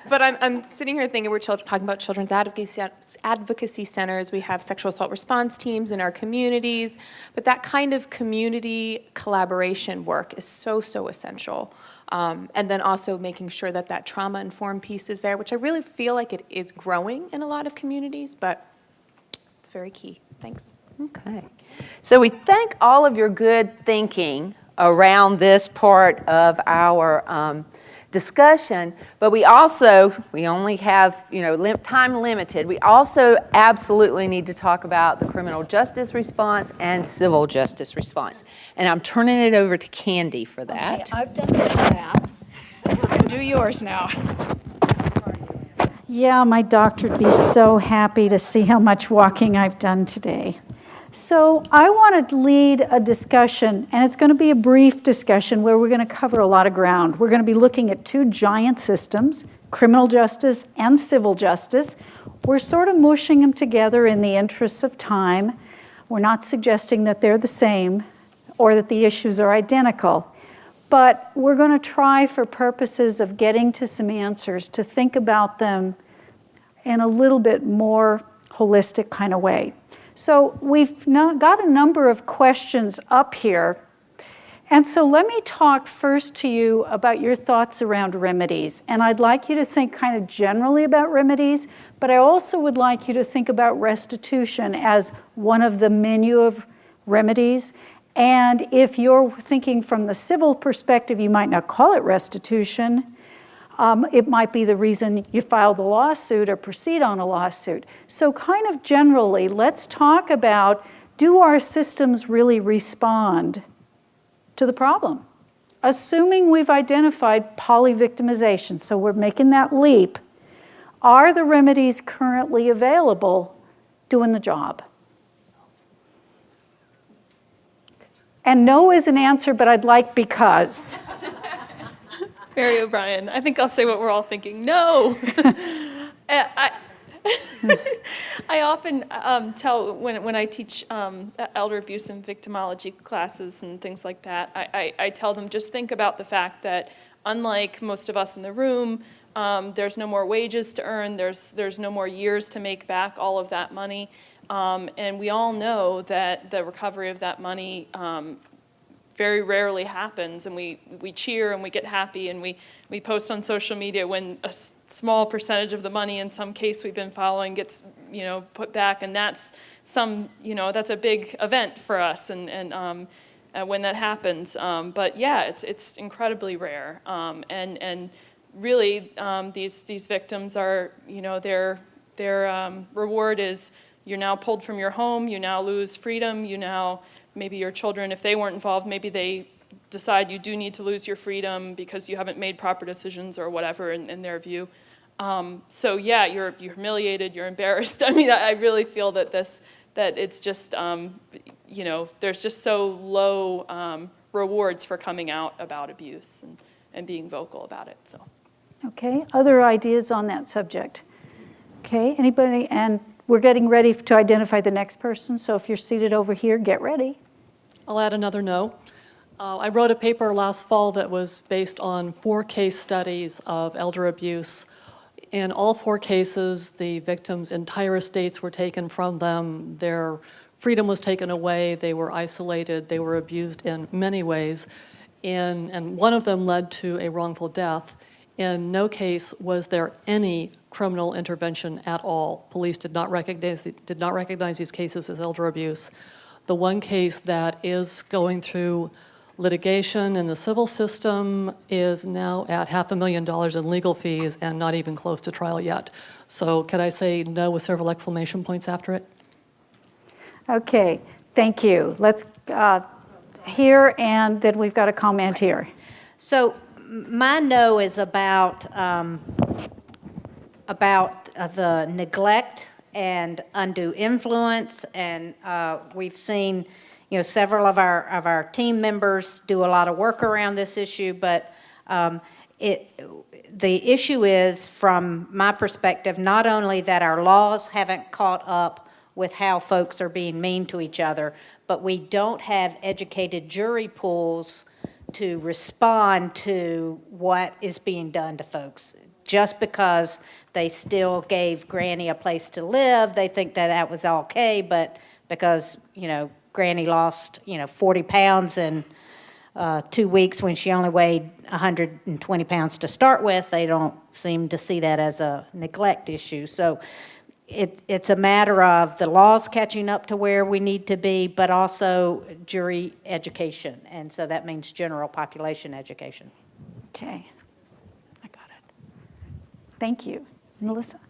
But I'm sitting here thinking we're talking about children's advocacy centers. We have sexual assault response teams in our communities. But that kind of community collaboration work is so, so essential. And then also making sure that that trauma-informed piece is there, which I really feel like it is growing in a lot of communities, but it's very key. Thanks. Okay. So we thank all of your good thinking around this part of our discussion, but we only have, time limited. We also absolutely need to talk about the criminal justice response and civil justice response. And I'm turning it over to Candy for that. Okay, I've done the maps. You can do yours now. Yeah, my doctor would be so happy to see how much walking I've done today. So I want to lead a discussion, and it's going to be a brief discussion where we're going to cover a lot of ground. We're going to be looking at two giant systems, criminal justice and civil justice. We're sort of mushing them together in the interests of time. We're not suggesting that they're the same or that the issues are identical. But we're going to try, for purposes of getting to some answers, to think about them in a little bit more holistic kind of way. So we've got a number of questions up here, And so let me talk first to you about your thoughts around remedies. And I'd like you to think kind of generally about remedies, but I also would like you to think about restitution as one of the menu of remedies. And if you're thinking from the civil perspective, you might not call it restitution. It might be the reason you file the lawsuit or proceed on a lawsuit. So kind of generally, let's talk about, do our systems really respond to the problem? Assuming we've identified polyvictimization, so we're making that leap, are the remedies currently available doing the job? And no is an answer, but I'd like because. Mary O'Brien, I think I'll say what we're all thinking. No. I often tell when I teach elder abuse and victimology classes and things like that, I tell them just think about the fact that unlike most of us in the room, there's no more wages to earn, there's no more years to make back all of that money, and we all know that the recovery of that money very rarely happens, and we cheer and we get happy and we post on social media when a small percentage of the money in some case we've been following gets put back, and that's that's a big event for us and when that happens. But yeah, it's incredibly rare, and really these victims are their reward is you're now pulled from your home, you now lose freedom, maybe your children, if they weren't involved, maybe they decide you do need to lose your freedom because you haven't made proper decisions or whatever in their view. So yeah, you're humiliated, you're embarrassed. I mean, I really feel that it's just, there's just so low rewards for coming out about abuse and being vocal about it, so. Okay, other ideas on that subject? Okay, anybody? And we're getting ready to identify the next person, so if you're seated over here, get ready. I'll add another no. I wrote a paper last fall that was based on 4 case studies of elder abuse. In all 4 cases, the victims' entire estates were taken from them, their freedom was taken away, they were isolated, they were abused in many ways, and one of them led to a wrongful death. In no case was there any criminal intervention at all. Police did not recognize these cases as elder abuse. The one case that is going through litigation in the civil system is now at $500,000 in legal fees and not even close to trial yet. So could I say no with several exclamation points after it? Okay, thank you. Let's hear, and then we've got a comment here. So my no is about the neglect and undue influence, and we've seen, several of our team members do a lot of work around this issue, but the issue is, from my perspective, not only that our laws haven't caught up with how folks are being mean to each other, but we don't have educated jury pools to respond to what is being done to folks. Just because they still gave Granny a place to live, they think that was okay, but because, Granny lost, 40 pounds in 2 weeks when she only weighed 120 pounds to start with, they don't seem to see that as a neglect issue. So it's a matter of the laws catching up to where we need to be, but also jury education. And so that means general population education. Okay. I got it. Thank you. Melissa?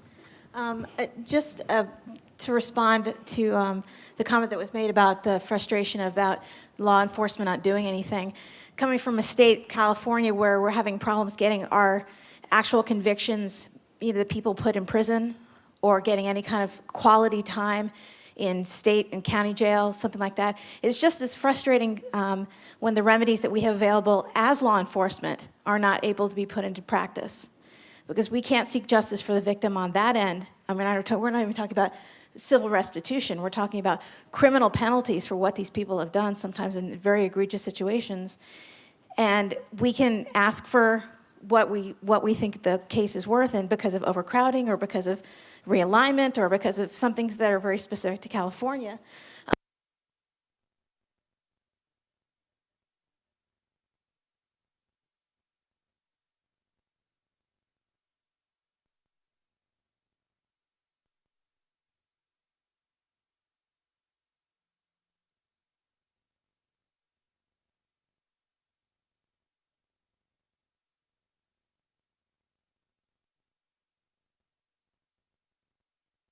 Just to respond to the comment that was made about the frustration about law enforcement not doing anything. Coming from a state, California, where we're having problems getting our actual convictions, either the people put in prison or getting any kind of quality time in state and county jail, something like that. It's just as frustrating when the remedies that we have available as law enforcement are not able to be put into practice. Because we can't seek justice for the victim on that end. I mean, we're not even talking about civil restitution. We're talking about criminal penalties for what these people have done, sometimes in very egregious situations. And we can ask for what we think the case is worth, and because of overcrowding or because of realignment or because of some things that are very specific to California,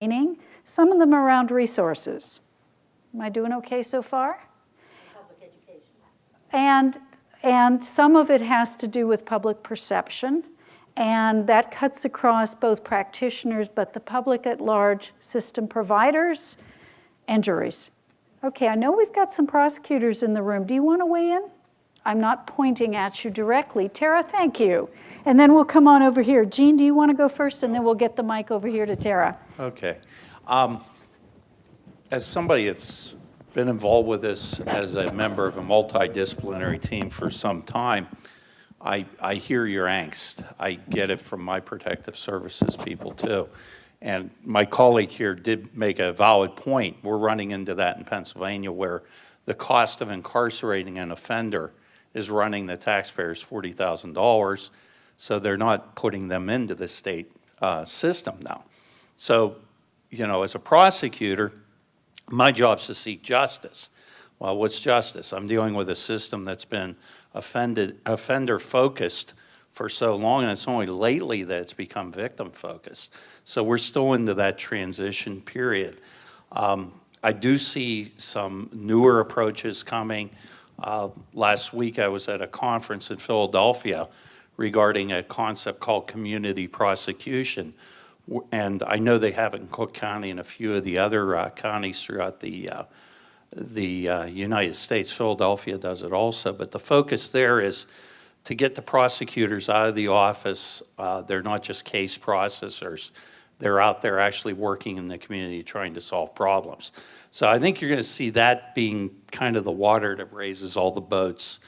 Some of them are around resources. Am I doing okay so far? Public education. And some of it has to do with public perception, and that cuts across both practitioners, but the public at large, system providers, and juries. Okay, I know we've got some prosecutors in the room. Do you want to weigh in? I'm not pointing at you directly. Tara, thank you. And then we'll come on over here. Jean, do you want to go first? And then we'll get the mic over here to Tara. Okay. As somebody that's been involved with this as a member of a multidisciplinary team for some time, I hear your angst. I get it from my protective services people too. And my colleague here did make a valid point. We're running into that in Pennsylvania where the cost of incarcerating an offender is running the taxpayers $40,000, so they're not putting them into the state system now. So, you know, as a prosecutor, my job's to seek justice. Well, what's justice? I'm dealing with a system that's been offender-focused for so long, and it's only lately that it's become victim-focused. So we're still into that transition period. I do see some newer approaches coming. Last week I was at a conference in Philadelphia regarding a concept called community prosecution. And I know they have it in Cook County and a few of the other counties throughout the United States. Philadelphia does it also. But the focus there is to get the prosecutors out of the office. They're not just case processors. They're out there actually working in the community trying to solve problems. So I think you're going to see that being kind of the water that raises all the boats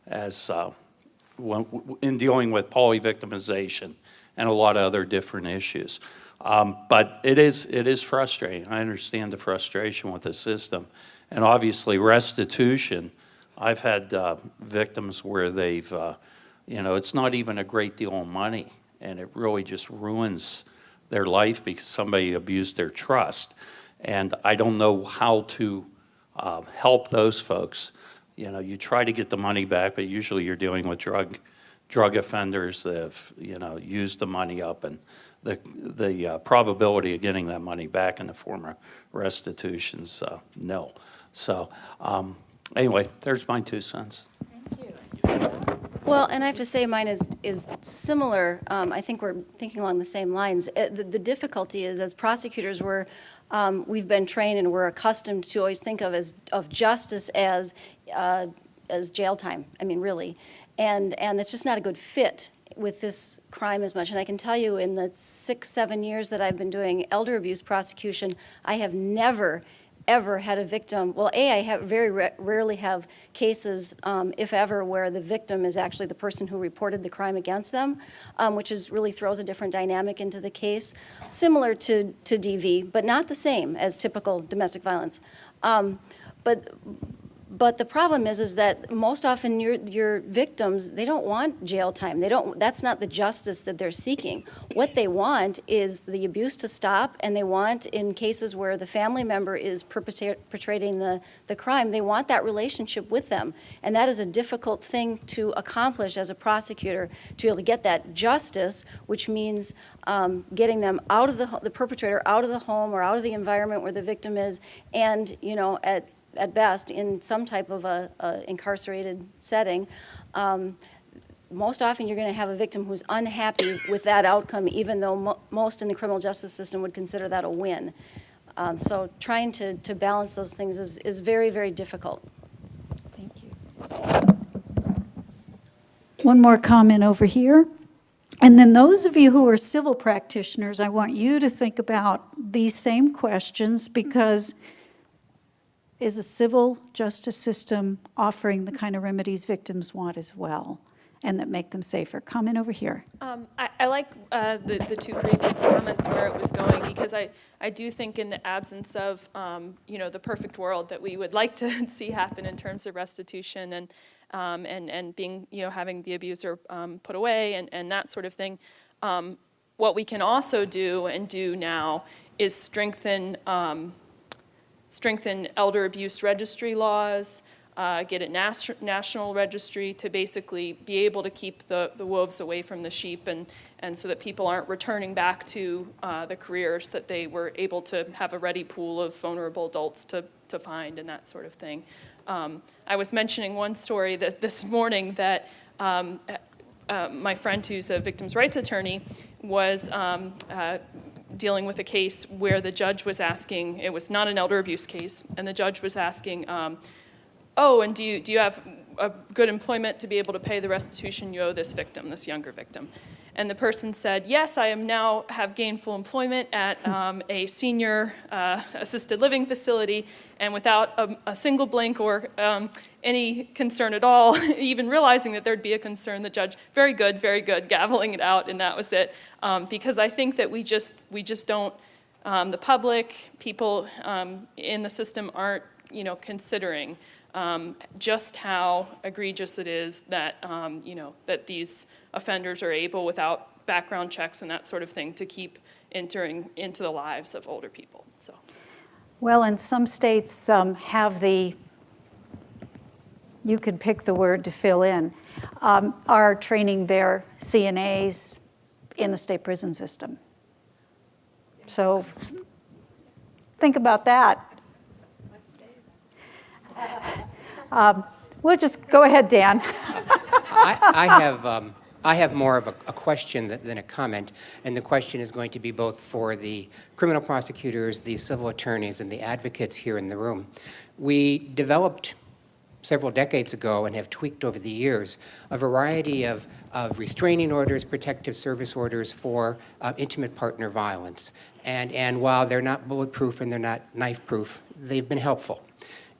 as in dealing with polyvictimization and a lot of other different issues. But it is frustrating. I understand the frustration with the system. And obviously restitution, I've had victims where they've, you know, it's not even a great deal of money, and it really just ruins their life because somebody abused their trust. And I don't know how to help those folks. You know, you try to get the money back, but usually you're dealing with drug offenders that have, you know, used the money up, and the probability of getting that money back in the form of restitution's nil. So anyway, there's my 2 cents. Well, and I have to say mine is similar. I think we're thinking along the same lines. The difficulty is, as prosecutors, we've been trained and we're accustomed to always think of justice as jail time. I mean, really, and it's just not a good fit with this crime as much. And I can tell you, in the 6-7 years that I've been doing elder abuse prosecution, I have never ever had a victim. Well, I very rarely have cases, if ever, where the victim is actually the person who reported the crime against them, which really throws a different dynamic into the case, similar to DV, but not the same as typical domestic violence. But the problem is that most often your victims, they don't want jail time. That's not the justice that they're seeking. What they want is the abuse to stop, and they want, in cases where the family member is perpetrating the crime, they want that relationship with them. And that is a difficult thing to accomplish as a prosecutor, to be able to get that justice, which means getting them out of the perpetrator out of the home or out of the environment where the victim is, and, you know, at best, in some type of a incarcerated setting. Most often you're going to have a victim who's unhappy with that outcome, even though most in the criminal justice system would consider that a win. So trying to balance those things is very, very difficult. Thank you. One more comment over here. And then those of you who are civil practitioners, I want you to think about these same questions, because is a civil justice system offering the kind of remedies victims want as well, and that make them safer? Comment over here. I like the 2 previous comments where it was going, because I do think, in the absence of you know, the perfect world that we would like to see happen in terms of restitution and being, you know, having the abuser put away and that sort of thing, what we can also do and do now is strengthen elder abuse registry laws, get a national registry to basically be able to keep the wolves away from the sheep, and so that people aren't returning back to the careers that they were able to have a ready pool of vulnerable adults to find and that sort of thing. I was mentioning one story that this morning that my friend, who's a victims' rights attorney, was dealing with a case where the judge was asking, it was not an elder abuse case, and the judge was asking, oh, and do you have a good employment to be able to pay the restitution you owe this victim, this younger victim? And the person said, yes, I am now have gainful employment at a senior assisted living facility, and without a single blink or any concern at all, even realizing that there'd be a concern, the judge, very good, gaveling it out, and that was it. Because I think that we just don't, the public, people in the system aren't, considering just how egregious it is that, that these offenders are able, without background checks and that sort of thing, to keep entering into the lives of older people. So, Well, and some states have you can pick the word to fill in, are training their CNAs in the state prison system. So think about that. We'll just go ahead, Dan. I have more of a question than a comment, and the question is going to be both for the criminal prosecutors, the civil attorneys, and the advocates here in the room. We developed several decades ago and have tweaked over the years a variety of restraining orders, protective service orders for intimate partner violence. And while they're not bulletproof and they're not knife-proof, they've been helpful.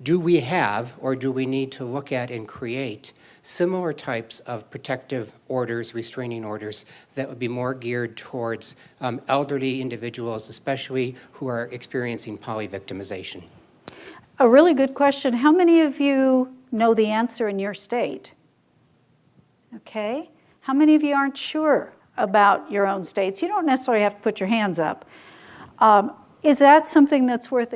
Do we have, or do we need to look at and create similar types of protective orders, restraining orders, that would be more geared towards elderly individuals, especially who are experiencing polyvictimization? A really good question. How many of you know the answer in your state? Okay. How many of you aren't sure about your own states? You don't necessarily have to put your hands up. Is that something that's worth